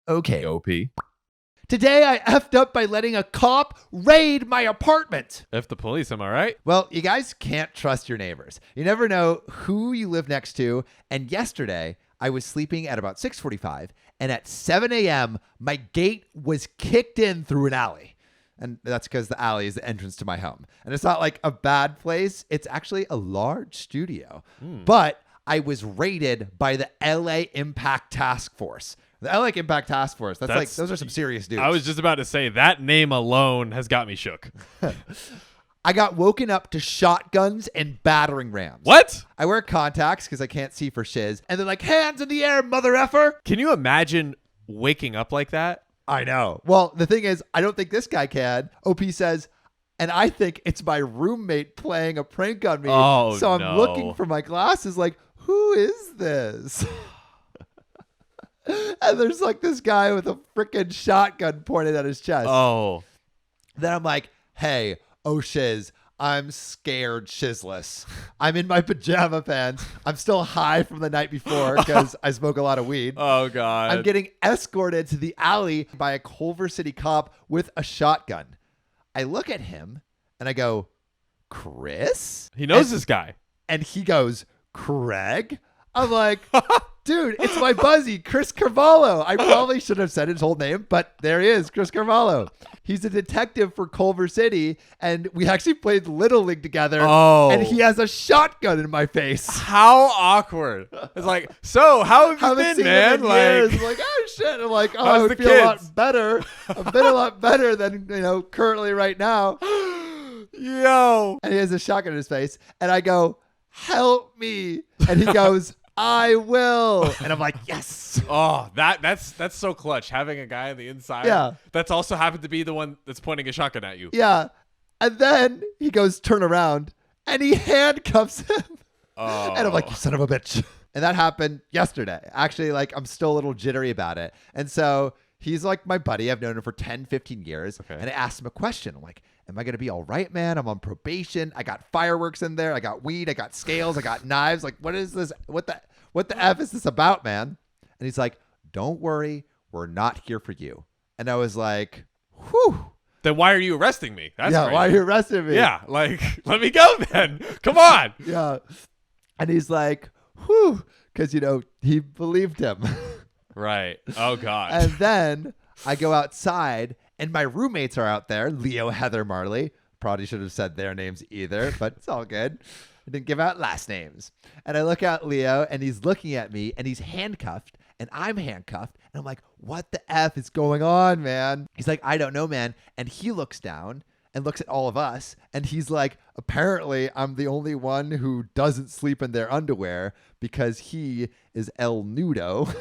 Okay, OP. today I effed up by letting a cop raid my apartment. F the police, am I right? Well, you guys can't trust your neighbors. You never know who you live next to. And yesterday, I was sleeping at about 6:45, and at 7 a.m., my gate was kicked in through an alley. And that's because the alley is the entrance to my home. And it's not like a bad place. It's actually a large studio. But I was raided by the LA Impact Task Force. The LA Impact Task Force. That's like, those are some serious dudes. I was just about to say, that name alone has got me shook. I got woken up to shotguns and battering rams. What? I wear contacts because I can't see for shiz. And they're like, hands in the air, mother effer. Can you imagine waking up like that? I know. Well, the thing is, I don't think this guy can. OP says, and I think it's my roommate playing a prank on me. Oh, so I'm no. looking for my glasses like, who is this? And there's like this guy with a freaking shotgun pointed at his chest. Oh. Then I'm like, hey, oh shiz, I'm scared shizzless. I'm in my pajama pants. I'm still high from the night before because I smoke a lot of weed. Oh, God. I'm getting escorted to the alley by a Culver City cop with a shotgun. I look at him and I go, Chris? He knows this guy. And he goes, Craig? I'm like, dude, it's my buzzy, Chris Carvalho. I probably should have said his whole name, but there he is, Chris Carvalho. He's a detective for Culver City, and we actually played Little League together. Oh. And he has a shotgun in my face. How awkward. It's like, so how have you Haven't been, seen man? him in years. I'm like, oh shit. I'm like, oh, How's I the would feel a lot kids? better. I've been a lot better than, currently right now. Yo. And he has a shotgun in his face. And I go, help me. And he goes, I will. And I'm like, yes. Oh, that's so clutch. Having a guy on the inside. Yeah. That's also happened to be the one that's pointing a shotgun at you. Yeah. And then he goes, turn around. And he handcuffs him. Oh. And I'm like, you son of a bitch. And that happened yesterday. Actually, like, I'm still a little jittery about it. And so he's like my buddy. I've known him for 10, 15 years. Okay. And I asked him a question. I'm like, am I going to be all right, man? I'm on probation. I got fireworks in there. I got weed. I got scales. I got knives. Like, what is this? What the F is this about, man? And he's like, don't worry. We're not here for you. And I was like, whew. Then why are you arresting me? That's crazy. Why are you arresting me? Yeah, like, let me go then. Come on. Yeah. And he's like, whew. Because, he believed him. Right. Oh, God. And then I go outside and my roommates are out there. Leo, Heather, Marley. Probably should have said their names either, but it's all good. I didn't give out last names. And I look at Leo and he's looking at me and he's handcuffed and I'm handcuffed. And I'm like, what the F is going on, man? He's like, I don't know, man. And he looks down and looks at all of us. And he's like, apparently I'm the only one who doesn't sleep in their underwear because he is El Nudo.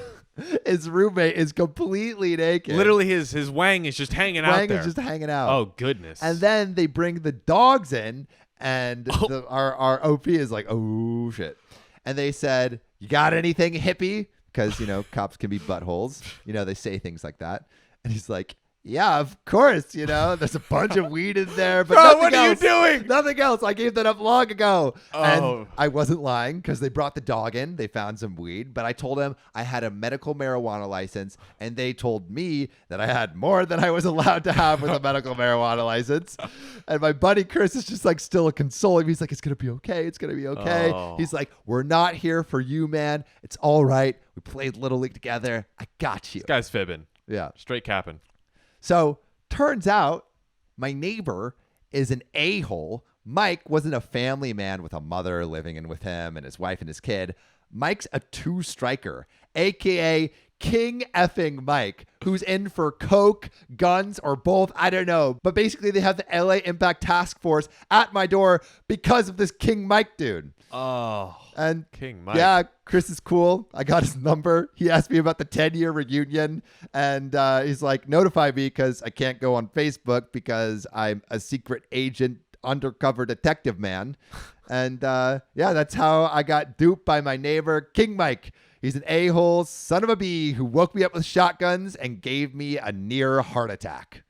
His roommate is completely naked. Literally, his wang is just hanging out there. Wang is just hanging out. Oh, goodness. And then they bring the dogs in, and our OP is like, oh, shit. And they said, you got anything, hippie? Because, cops can be buttholes. They say things like that. And he's like, yeah, of course. There's a bunch of weed in there. But Bro, what are else. you doing? Nothing else. I gave that up long ago. Oh. And I wasn't lying because they brought the dog in. They found some weed. But I told them I had a medical marijuana license. And they told me that I had more than I was allowed to have with a medical marijuana license. And my buddy Chris is just like still consoling me. He's like, it's going to be okay. It's going to be okay. Oh. He's like, we're not here for you, man. It's all right. We played Little League together. I got you. This guy's fibbing. Yeah. Straight capping. So turns out my neighbor is an a-hole. Mike wasn't a family man with a mother living in with him and his wife and his kid. Mike's a two-striker, a.k.a. King effing Mike, who's in for coke, guns, or both. I don't know. But basically, they have the LA Impact Task Force at my door because of this King Mike dude. Oh, And King Mike. yeah, Chris is cool. I got his number. He asked me about the 10-year reunion. And he's like, notify me because I can't go on Facebook because I'm a secret agent, undercover detective man. And that's how I got duped by my neighbor, King Mike. He's an a-hole son of a bee who woke me up with shotguns and gave me a near heart attack.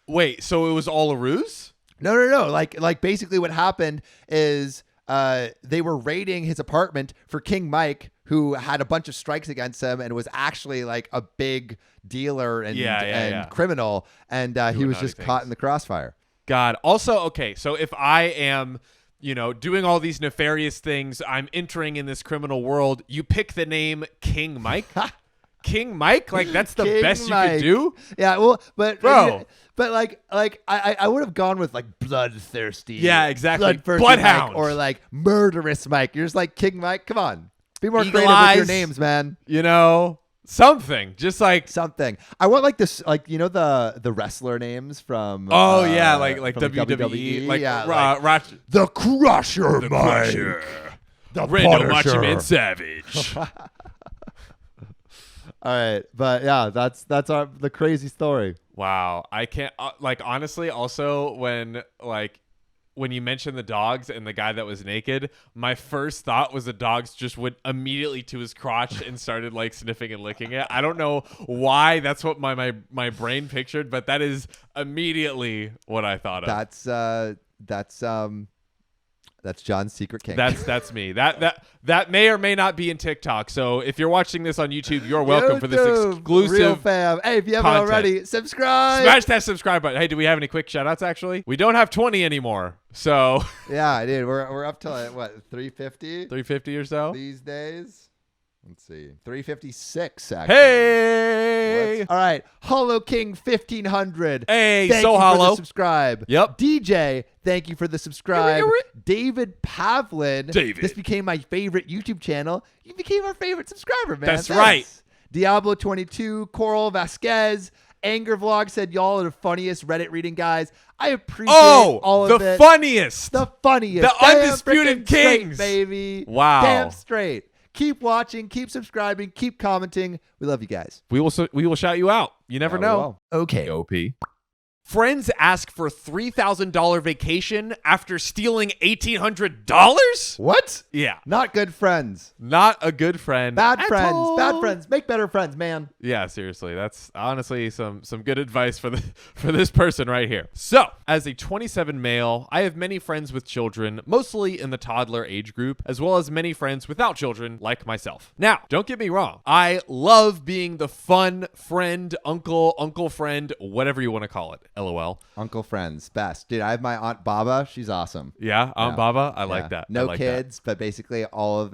Wait, so it was all a ruse? No. Like basically what happened is they were raiding his apartment for King Mike, who had a bunch of strikes against him and was actually like a big dealer and criminal, and he was just caught in the crossfire. God. Also, okay, so if I am, doing all these nefarious things, I'm entering in this criminal world, you pick the name King Mike? King Mike? Like, that's the King best Mike. you could do? Yeah, well, but Bro. But like I would have gone with like bloodthirsty. Yeah, exactly. Bloodthirsty Bloodhound. Mike, or like murderous Mike. You're just like King Mike. Come on, be more Eagle creative eyes. with your names, man. Something. Just like Something. I want like this, like the wrestler names from. like from WWE, like, like the Crusher, the Mike. Crusher, the Randall Macho Punisher. Man Savage. All right, but yeah, that's the crazy story. Wow, I can't honestly. Also, when you mentioned the dogs and the guy that was naked, my first thought was the dogs just went immediately to his crotch and started like sniffing and licking it. I don't know why that's what my brain pictured, but that is immediately what I thought of. That's John's secret kink. That's me. That may or may not be in TikTok. So if you're watching this on YouTube, you're welcome for this exclusive Real fam. Hey, if you haven't content. already, subscribe. Smash that subscribe button. Hey, do we have any quick shout outs actually? We don't have 20 anymore. So Yeah, I did. We're up to what, 350 350 or so. these days. Let's see, 356 actually. Hey. All right, Hollow King 1500. Hey, thank so you hollow. for the subscribe. Yep. DJ, thank you for the subscribe. David Pavlin. David. This became my favorite YouTube channel. You became our favorite subscriber, man. That's Thanks. right. Diablo 22, Coral Vasquez, Anger Vlog said y'all are the funniest Reddit reading guys. I appreciate all of the it. funniest. The funniest. The Damn undisputed frickin' straight, kings. baby. Wow. Damn straight. Keep watching, keep subscribing, keep commenting. We love you guys. We will shout you out. You never know. Okay. OP. Friends ask for $3,000 vacation after stealing $1,800? What? Yeah. Not good friends. Not a good friend. Bad at friends. all. Bad friends. Make better friends, man. Yeah, seriously. That's honestly some good advice for this person right here. So, as a 27 male, I have many friends with children, mostly in the toddler age group, as well as many friends without children like myself. Now, don't get me wrong. I love being the fun friend, uncle friend, whatever you want to call it. LOL. Uncle friends. Best. Dude, I have my Aunt Baba. She's awesome. Yeah, Aunt Baba. I like that. No I like kids, but basically all of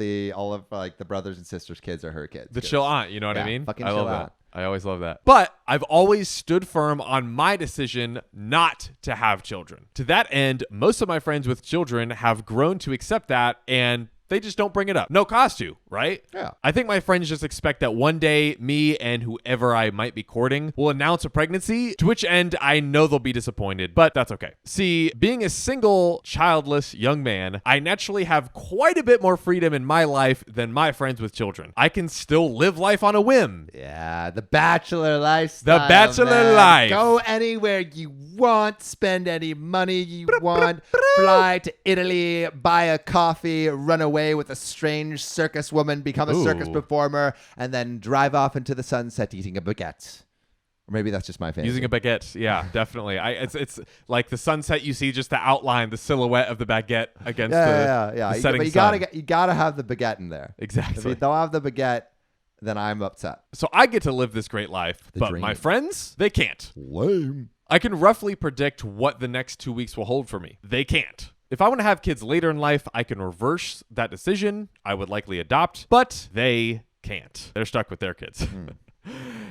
like the brothers and sisters' kids are her kids. The chill aunt, you know what I mean? Fucking I chill love that. aunt. I always love that. But I've always stood firm on my decision not to have children. To that end, most of my friends with children have grown to accept that, and they just don't bring it up. No cause to, right? Yeah. I think my friends just expect that one day me and whoever I might be courting will announce a pregnancy, to which end I know they'll be disappointed, but that's okay. See, being a single, childless young man, I naturally have quite a bit more freedom in my life than my friends with children. I can still live life on a whim. Yeah, the bachelor lifestyle. The bachelor man. life. Go anywhere you want, spend any money you want, fly to Italy, buy a coffee, run away with a strange circus woman, become a circus performer, and then drive off into the sunset eating a baguette. Or maybe that's just my fantasy. Using a baguette, yeah, definitely. It's like the sunset. You see just the outline, the silhouette of the baguette against the setting But you gotta have the baguette in there. Exactly. If you don't have the baguette, then I'm upset. So I get to live this great life, but dream. my friends, they can't. Lame. I can roughly predict what the next 2 weeks will hold for me. They can't. If I want to have kids later in life, I can reverse that decision. I would likely adopt, but they can't. They're stuck with their kids.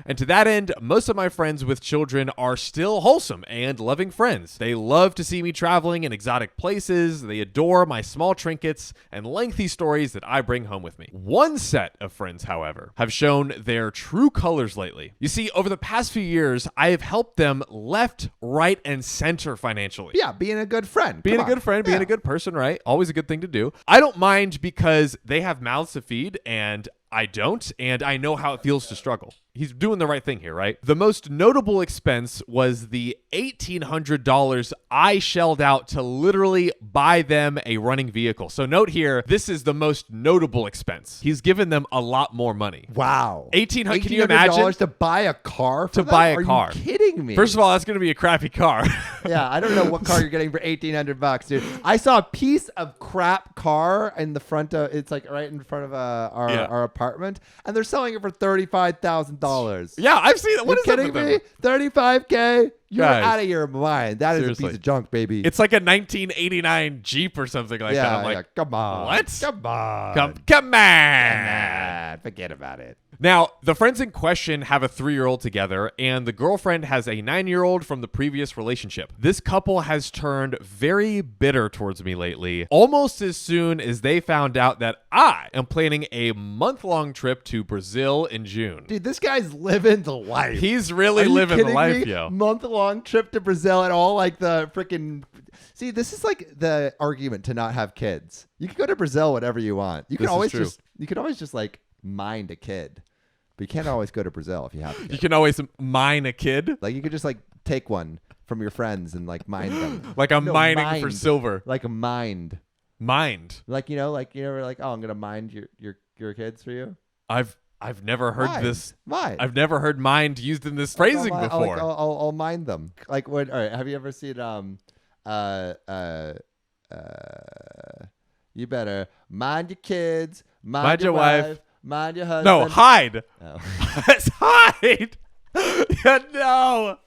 And to that end, most of my friends with children are still wholesome and loving friends. They love to see me traveling in exotic places. They adore my small trinkets and lengthy stories that I bring home with me. One set of friends, however, have shown their true colors lately. You see, over the past few years, I have helped them left, right, and center financially. Yeah, being a good friend. Being Come a good on. friend, being a good person, right? Always a good thing to do. I don't mind because they have mouths to feed and I don't, and I know how it feels to struggle. he's doing the right thing here, right? The most notable expense was the $1,800 I shelled out to literally buy them a running vehicle. So note here, this is the most notable expense. He's given them a lot more money. Wow. $1,800. Can you imagine? To buy a car for To them? buy a Are car. you kidding me? First of all, that's going to be a crappy car. Yeah, I don't know what car you're getting for $1,800, dude. I saw a piece of crap car in the front of, it's like right in front of our apartment, and they're selling it for $35,000. Yeah, I've seen it. What is kidding up with me? them? $35K? You're Guys, out of your mind. That is seriously. a piece of junk, baby. It's like a 1989 Jeep or something like that. I'm like, come on. what? Come on. Come on. Forget about it. Now, the friends in question have a 3-year-old together, and the girlfriend has a 9-year-old from the previous relationship. This couple has turned very bitter towards me lately, almost as soon as they found out that I am planning a month-long trip to Brazil in June. Dude, this guy's living the life. He's really Are you living the kidding life, me? yo. Month-long trip to Brazil and all like the freaking. See, this is like the argument to not have kids. You can go to Brazil whatever you want. You can This is always true. just like mind a kid, but you can't always go to Brazil if you have a kid. You can always mine a kid. Like you could just like take one from your friends and like mind them. Like I'm No, mining for mind. silver. Like a mind. Mind. Like you know, like like, oh, I'm gonna mind your kids for you. I've never heard Mind. this. Mind. I've never heard mind used in this phrasing before. I'll mind them. Like what? All right. Have you ever seen you better mind your kids, mind your wife, mind your husband. No, hide. Oh. It's hide. Yeah, no.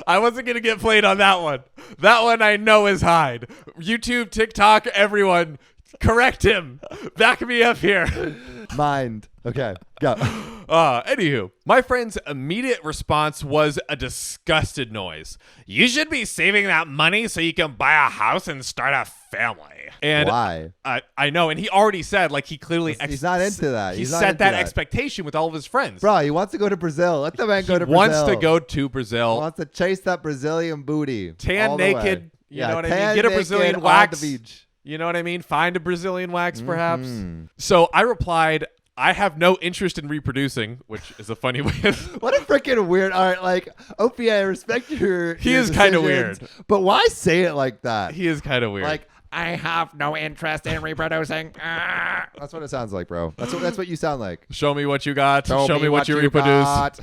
I wasn't going to get played on that one. That one I know is hide. YouTube, TikTok, everyone, correct him. Back me up here. Mind. Okay, go. Anywho, my friend's immediate response was a disgusted noise. You should be saving that money so you can buy a house and start a family. And Why? I know, and he already said, like, he clearly He's not into that. He He's not set into that that. expectation with all of his friends. Bro, he wants to go to Brazil. Let the man go to Brazil. Wants to go to He Brazil. wants to chase that Brazilian booty. Tan all the naked. way. You know what I tan mean? Get a naked Brazilian on wax. the beach. You know what I mean? Find a Brazilian wax, perhaps. Mhm. So I replied, I have no interest in reproducing, which is a funny way of... What a freaking weird. All right, like Opie, I respect your. He your is kinda decisions, weird. but why say it like that? He is kind of weird. Like I have no interest in reproducing. That's what it sounds like, bro. That's what you sound like. Show me what you got. Show me what you reproduce. got.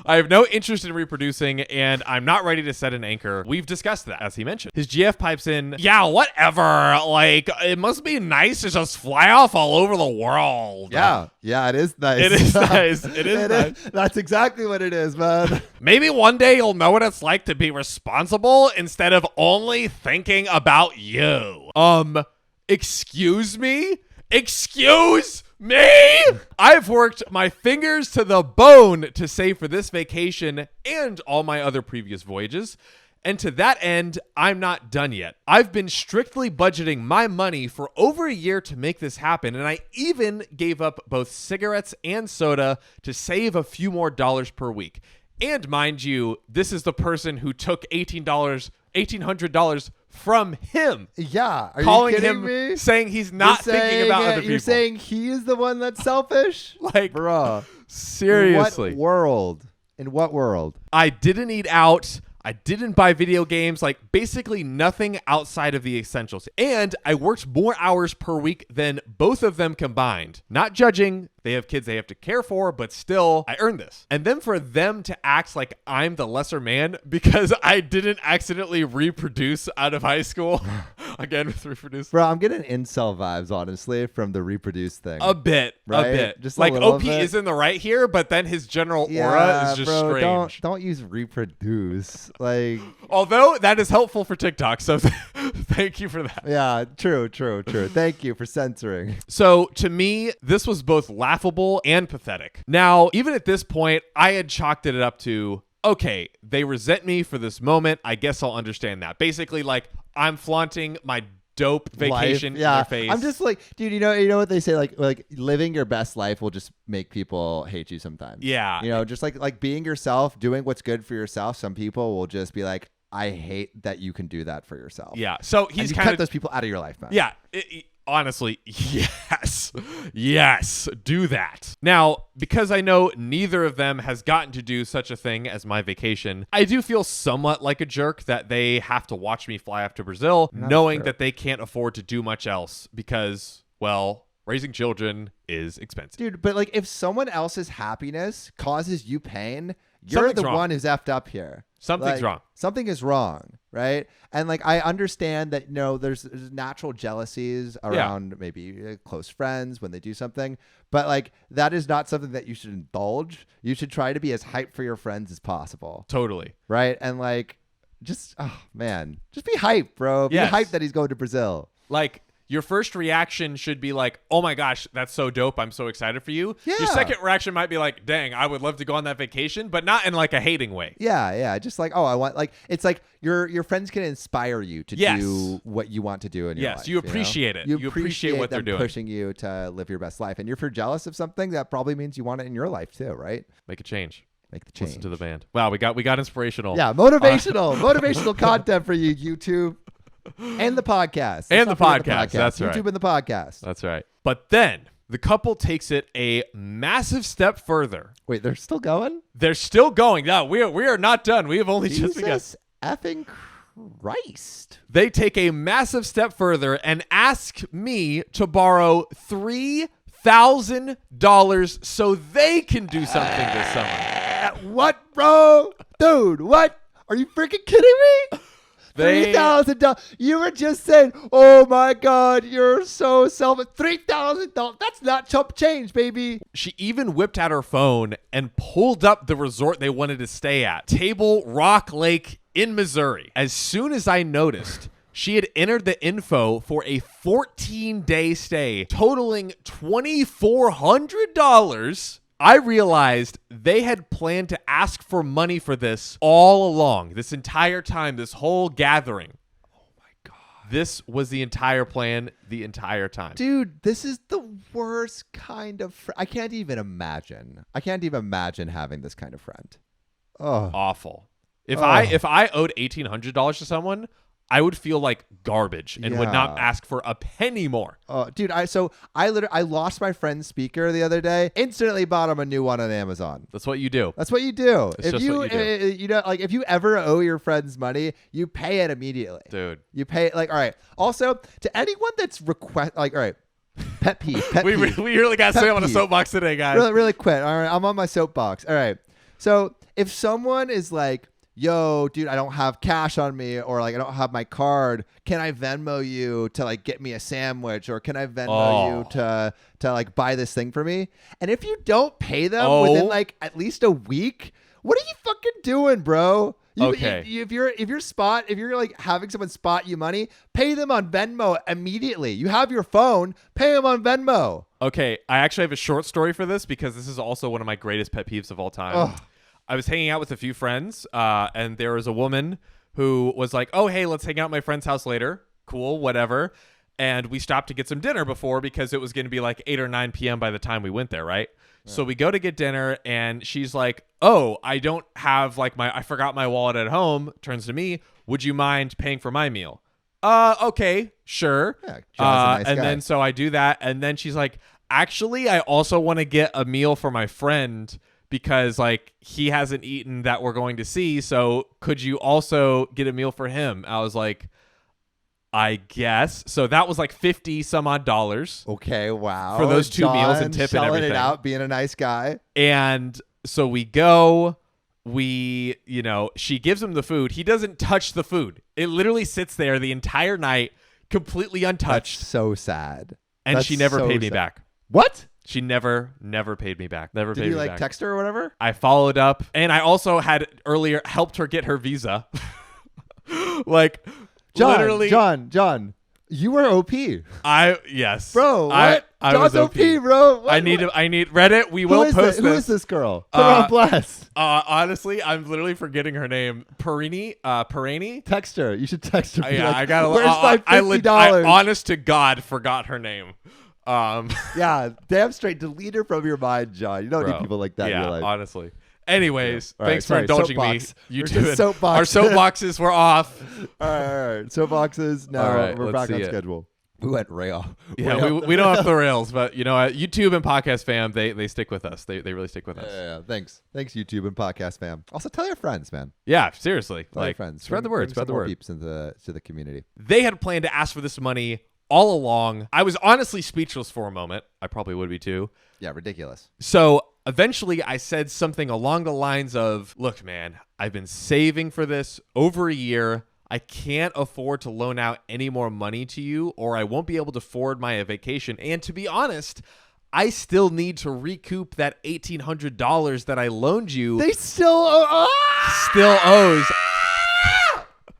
I have no interest in reproducing, and I'm not ready to set an anchor. We've discussed that, as he mentioned. His GF pipes in, yeah, whatever. Like, it must be nice to just fly off all over the world. Yeah, it is nice. It is nice. It is nice. That's exactly what it is, man. Maybe one day you'll know what it's like to be responsible instead of only thinking about you. Excuse me? Excuse me? I've worked my fingers to the bone to save for this vacation and all my other previous voyages. And to that end, I'm not done yet. I've been strictly budgeting my money for over a year to make this happen, and I even gave up both cigarettes and soda to save a few more dollars per week. And mind you, this is the person who took $1,800 from him. Yeah, are calling you kidding him, me? saying he's not thinking about other people. You're saying he is the one that's selfish? Like, bruh. seriously. In what world? In what world? I didn't eat out. I didn't buy video games, like basically nothing outside of the essentials. And I worked more hours per week than both of them combined. Not judging. They have kids they have to care for, but still, I earned this. And then for them to act like I'm the lesser man because I didn't accidentally reproduce out of high school. Again, with reproduce. Bro, I'm getting incel vibes, honestly, from the reproduce thing. A bit. Right? A bit. Just a like little OP bit. is in the right here, but then his general aura is just bro, strange. Don't use reproduce. Like, Although that is helpful for TikTok, so thank you for that. yeah, true. Thank you for censoring. So to me, this was both laughable and pathetic. Now, even at this point, I had chalked it up to, okay, they resent me for this moment. I guess I'll understand that. Basically, like, I'm flaunting my dope vacation in their face. I'm just like, dude, you know what they say, like living your best life will just make people hate you sometimes. Yeah. You know, just like being yourself, doing what's good for yourself. Some people will just be like, I hate that you can do that for yourself. Yeah. So And he's you kind cut of those people out of your life, man. Yeah. Honestly, yes. Yes, do that. Now, because I know neither of them has gotten to do such a thing as my vacation, I do feel somewhat like a jerk that they have to watch me fly off to Brazil, knowing that they can't afford to do much else because, well, raising children is expensive. Dude, but like if someone else's happiness causes you pain, you're Something's the wrong. one who's effed up here. Something's Like, wrong. Something is wrong, right? And like I understand that there's natural jealousies around maybe close friends when they do something, but like that is not something that you should indulge. You should try to be as hyped for your friends as possible, Totally. right? And like just just be hyped, bro. Be Yes. hyped that he's going to Brazil. Like, your first reaction should be like, oh my gosh, that's so dope. I'm so excited for you. Yeah. Your second reaction might be like, dang, I would love to go on that vacation, but not in like a hating way. Yeah. Just like, oh, I want like it's like your friends can inspire you to Yes. do what you want to do in your life. Yes, you appreciate it. You appreciate what they're them doing. pushing you to live your best life. And if you're jealous of something, that probably means you want it in your life too, right? Make a change. Make the change. Listen to the band. Wow, we got inspirational. Yeah, motivational content for you, YouTube. And the podcast. And Let's the not forget podcast. That's YouTube right. and the podcast. That's right. But then the couple takes it a massive step further. Wait, they're still going? They're still going. No, we are not done. We have only just begun. Jesus effing Christ. They take a massive step further and ask me to borrow $3,000 so they can do something this summer. What, bro? Dude, what? Are you freaking kidding me? $3,000. You were just saying, oh my God, you're so selfish. $3,000. That's not chump change, baby. She even whipped out her phone and pulled up the resort they wanted to stay at, Table Rock Lake in Missouri. As soon as I noticed, she had entered the info for a 14-day stay totaling $2,400. I realized they had planned to ask for money for this all along, this entire time, this whole gathering. Oh my God. This was the entire plan the entire time. Dude, this is the worst kind of I can't even imagine. I can't even imagine having this kind of friend. Oh. Awful. If I owed $1,800 to someone, I would feel like garbage and would not ask for a penny more. Dude, I lost my friend's speaker the other day. Instantly bought him a new one on Amazon. That's what you do. That's what you do. It's just what you do. Like if you ever owe your friends money, you pay it immediately. Dude. You pay it like, all right. Also, to anyone that's all right. Pet peeve. We really got to stay on a soapbox today, guys. Really quick. All right, I'm on my soapbox. All right. So if someone is like, yo, dude, I don't have cash on me, or like I don't have my card, can I Venmo you to like get me a sandwich, or can I Venmo you to like buy this thing for me? And if you don't pay them within like at least a week, what are you fucking doing, bro? If you're like having someone spot you money, pay them on Venmo immediately. You have your phone, pay them on Venmo. Okay, I actually have a short story for this because this is also one of my greatest pet peeves of all time. Ugh. I was hanging out with a few friends, and there was a woman who was like, oh, hey, let's hang out at my friend's house later. Cool, whatever. And we stopped to get some dinner before because it was going to be like 8 or 9 p.m. by the time we went there, right? Yeah. So we go to get dinner, and she's like, oh, I don't have like I forgot my wallet at home. Turns to me, would you mind paying for my meal? Okay, sure. Yeah, John's a nice and guy. then so I do that, and then she's like, actually, I also want to get a meal for my friend because like he hasn't eaten that we're going to see. So could you also get a meal for him? I was like, I guess. So that was like 50 some odd dollars. Okay, wow. For those two meals and tip and shelling everything. it out, being a nice guy. And so we go, she gives him the food. He doesn't touch the food. It literally sits there the entire night, completely untouched. That's so sad. And That's she never so paid me sad. back. What? She never paid me back. Never paid me back. Did you like text her or whatever? I followed up, and I also had earlier helped her get her visa. Like, literally, John, you were OP. Yes, Bro, what? I John's was OP, bro. What? I need Reddit. We will post Who this. is this girl? Put her on blast. Honestly, I'm literally forgetting her name. Perini. Text her. You should text her. Be Yeah, like, I got. Where's my $50? I honest to God forgot her name. Yeah, damn straight. Delete her from your mind, John. You don't need people like that in your life. Honestly. Anyways, yeah. thanks for Right, indulging soapbox. me. We're just soapbox. Our soapboxes were off. All right. Soapboxes. Now All right, we're let's back on see it. schedule. We went rail. Yeah, we don't have the rails, but YouTube and podcast fam, they stick with us. They really stick with us. Yeah. Thanks, YouTube and podcast fam. Also, tell your friends, man. Yeah, seriously. Tell your friends. Spread the word. Spread the word. Peeps into the community. They had planned to ask for this money all along. I was honestly speechless for a moment. I probably would be too. Yeah, ridiculous. So eventually I said something along the lines of, look, man, I've been saving for this over a year. I can't afford to loan out any more money to you, or I won't be able to afford my vacation. And to be honest, I still need to recoup that $1,800 that I loaned you. They still owes.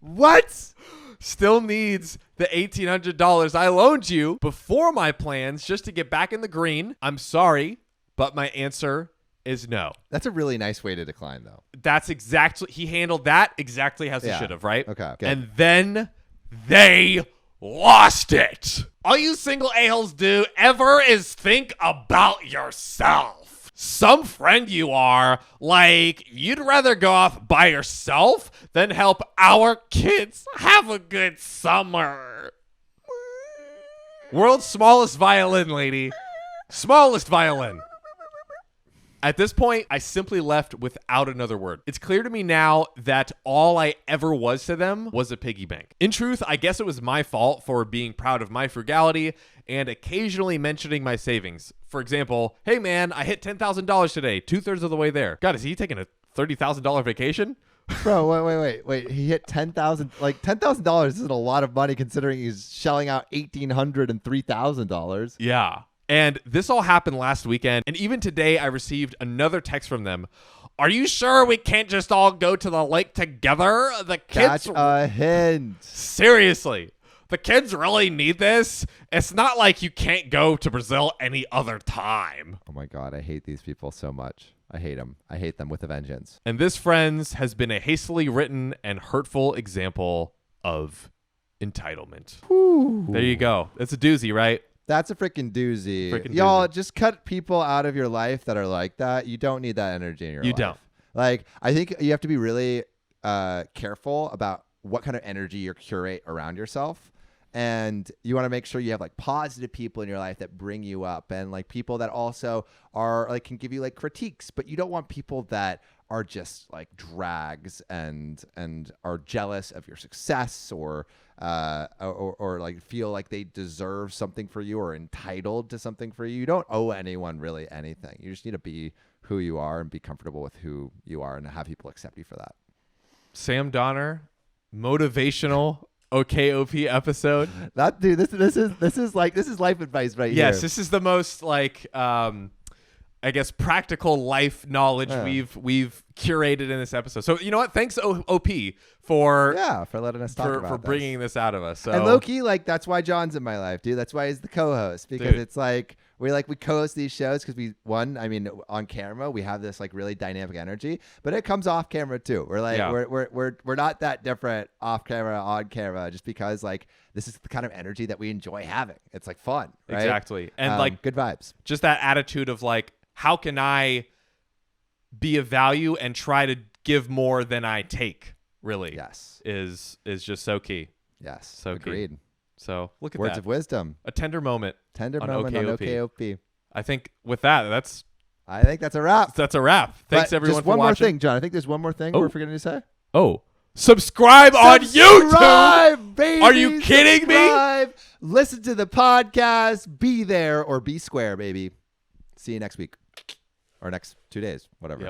What? Still needs the $1,800 I loaned you before my plans just to get back in the green. I'm sorry, but my answer is no. That's a really nice way to decline, though. That's exactly, he handled that exactly as he should have, right? Okay. Good. And then they lost it. All you single a-holes do ever is think about yourself. Some friend you are, like, you'd rather go off by yourself than help our kids have a good summer. World's smallest violin, lady. Smallest violin. At this point, I simply left without another word. It's clear to me now that all I ever was to them was a piggy bank. In truth, I guess it was my fault for being proud of my frugality and occasionally mentioning my savings. For example, hey man, I hit $10,000 today, 2/3 of the way there. God, is he taking a $30,000 vacation? Bro, wait. He hit $10,000. Like $10,000 isn't a lot of money considering he's shelling out $1,800 and $3,000. Yeah. And this all happened last weekend. And even today, I received another text from them. Are you sure we can't just all go to the lake together? The kids. Catch a hint. Seriously. The kids really need this. It's not like you can't go to Brazil any other time. Oh my God. I hate these people so much. I hate them. I hate them with a vengeance. And this, friends, has been a hastily written and hurtful example of entitlement. Whew. There you go. It's a doozy, right? That's a freaking doozy. Y'all, just cut people out of your life that are like that. You don't need that energy in your life. You don't. Like, I think you have to be really careful about what kind of energy you curate around yourself. And you want to make sure you have like positive people in your life that bring you up, and like people that also are like can give you like critiques, but you don't want people that are just like drags and are jealous of your success or like feel like they deserve something for you or entitled to something for you. You don't owe anyone really anything. You just need to be who you are and be comfortable with who you are and have people accept you for that. Sam Donner, motivational OKOP episode. That dude, this is life advice right here. Yes, this is the most like I guess practical life knowledge we've curated in this episode. So you know what? Thanks OP for letting us talk about for bringing this out of us. So. And low-key, like that's why John's in my life, dude. That's why he's the co-host, because it's like we co-host these shows because on camera we have this like really dynamic energy, but it comes off camera too. We're like we're not that different off camera, on camera, just because like this is the kind of energy that we enjoy having. It's like fun, right? Exactly, and like good vibes. Just that attitude of like, how can I be of value and try to give more than I take? Really, yes, is just so key. Yes, so agreed. Key. So look at words that. of wisdom. A tender moment. On OKOP. I think with that, I think that's a wrap. That's a wrap. Thanks everyone just for one watching. more thing, John. I think there's one more thing we're forgetting to say. Oh, subscribe on YouTube. Baby, are you kidding me? Listen to the podcast. Be there or be square, baby. See you next week or next 2 days, whatever. Yep.